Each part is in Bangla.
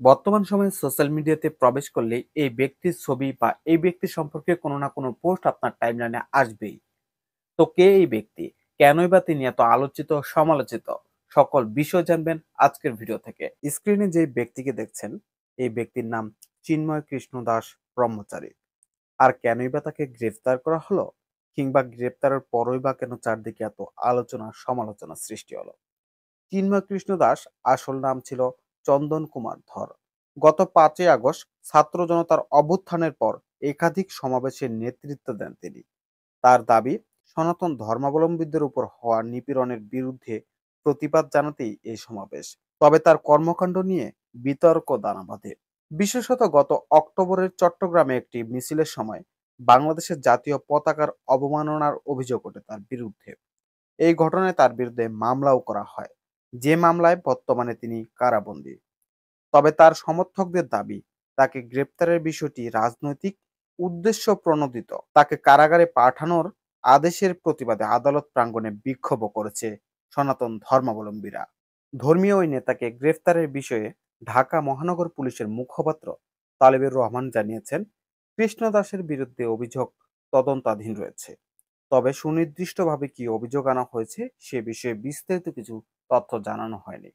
বর্তমান সময়ে সোশ্যাল মিডিয়াতে প্রবেশ করলে এই ব্যক্তির ছবি বা এই ব্যক্তি সম্পর্কে কোনো না কোনো পোস্ট আপনার টাইমলাইনে আসবেই। তো কে এই ব্যক্তি, কেনই বা তিনি এত আলোচিত সমালোচিত, সকল বিষয় জানবেন আজকের ভিডিও থেকে। স্ক্রিনে যে ব্যক্তিকে দেখছেন, এই ব্যক্তির নাম চিন্ময় কৃষ্ণ দাস ব্রহ্মচারী। আর কেনই বা তাকে গ্রেফতার করা হলো, কিংবা গ্রেফতারের পরই বা কেন চারদিকে এত আলোচনা সমালোচনা সৃষ্টি হলো। চিন্ময় কৃষ্ণ দাস আসল নাম ছিল চন্দন কুমার ধর। গত 5ই আগস্ট ছাত্র জনতার অভ্যুত্থানের পর একাধিক সমাবেশের নেতৃত্ব দেন তিনি। তার দাবি, সনাতন ধর্মাবলম্বীদের উপর হওয়া নিপীড়নের বিরুদ্ধে প্রতিবাদ জানাতেই এই সমাবেশ। তবে তার কর্মকাণ্ড নিয়ে বিতর্ক দানা বাঁধে। বিশেষত গত অক্টোবরের চট্টগ্রামে একটি মিছিলের সময় বাংলাদেশের জাতীয় পতাকার অবমাননার অভিযোগ ওঠে তার বিরুদ্ধে। এই ঘটনায় তার বিরুদ্ধে মামলাও করা হয়, যে মামলায় বর্তমানে তিনি কারাবন্দী। তবে তার সমর্থকদের দাবি, তাকে গ্রেপ্তারের বিষয়টি রাজনৈতিক উদ্দেশ্য প্রণোদিত। তাকে কারাগারে পাঠানোর আদেশের প্রতিবাদে আদালত প্রাঙ্গণে বিক্ষোভও করেছে সনাতন ধর্মাবলম্বীরা। ধর্মীয় ওই নেতাকে গ্রেফতারের বিষয়ে ঢাকা মহানগর পুলিশের মুখপাত্র তালেবুর রহমান জানিয়েছেন, কৃষ্ণ দাসের বিরুদ্ধে অভিযোগ তদন্তাধীন রয়েছে। তবে সুনির্দিষ্টভাবে কি অভিযোগ আনা হয়েছে সে বিষয়ে বিস্তারিত কিছু তথ্য জানানো হয়নি।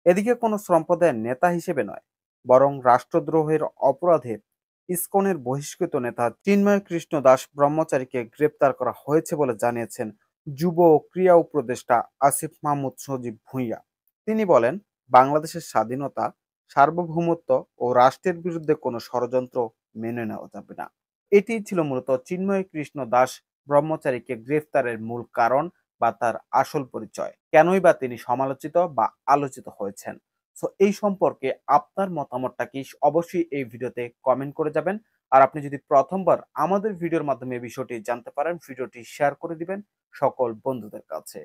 এদিকে কোনো সম্প্রদায়ের নেতা হিসেবে নয়, বরং রাষ্ট্রদ্রোহের অপরাধে ইসকনের বহিষ্কৃত নেতা চিন্ময় কৃষ্ণ দাস ব্রহ্মচারীকে গ্রেপ্তার করা হয়েছে বলে জানিয়েছেন যুব ও ক্রীড়া উপদেষ্টা আসিফ মাহমুদ সজীব ভুঁইয়া। তিনি বলেন, বাংলাদেশের স্বাধীনতা, সার্বভৌমত্ব ও রাষ্ট্রের বিরুদ্ধে কোনো ষড়যন্ত্র মেনে নেওয়া যাবে না। এটিই ছিল মূলত চিন্ময় কৃষ্ণ দাস ব্রহ্মচারীকে গ্রেফতারের মূল কারণ বা তার আসল পরিচয়। কেনই বা তিনি সমালোচিত বা আলোচিত হয়েছেন। সো এই সম্পর্কে আপনার মতামতটা কি, অবশ্যই এই ভিডিওতে কমেন্ট করে যাবেন। আর আপনি যদি প্রথমবার আমাদের ভিডিওর মাধ্যমে এই বিষয়টি জানতে পারেন, ভিডিওটি শেয়ার করে দিবেন সকল বন্ধুদের কাছে।